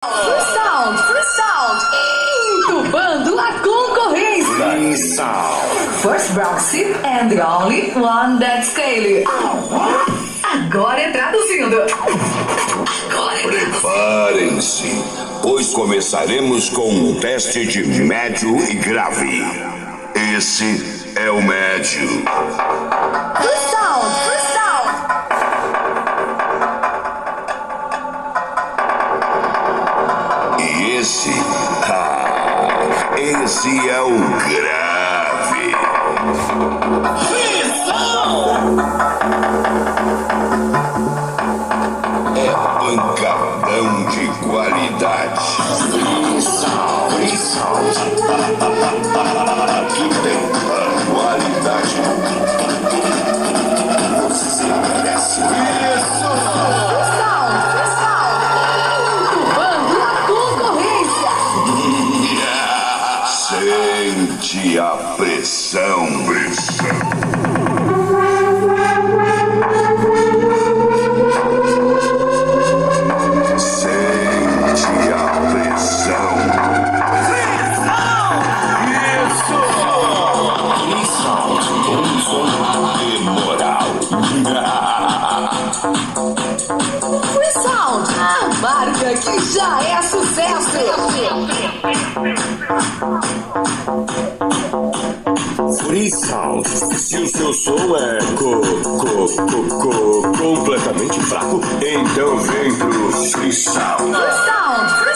Free Sound, entubando a concorrência. Free Sound. First Brexit and the only one that's scale. Agora traduzindo. Preparem-se, pois começaremos com um teste de médio e grave. Esse é o médio. Free Sound. E esse é o grave. É pancadão de qualidade. Free Sound. Aqui tem qualidade. Você merece isso. Free Sound, entubando a concorrência. Sente a pressão. Sente a pressão. Isso! Um som de moral. Free Sound, a marca que já é sucesso. Free Sound. Se o seu som é completamente fraco, então vem pro Free Sound. Free Sound.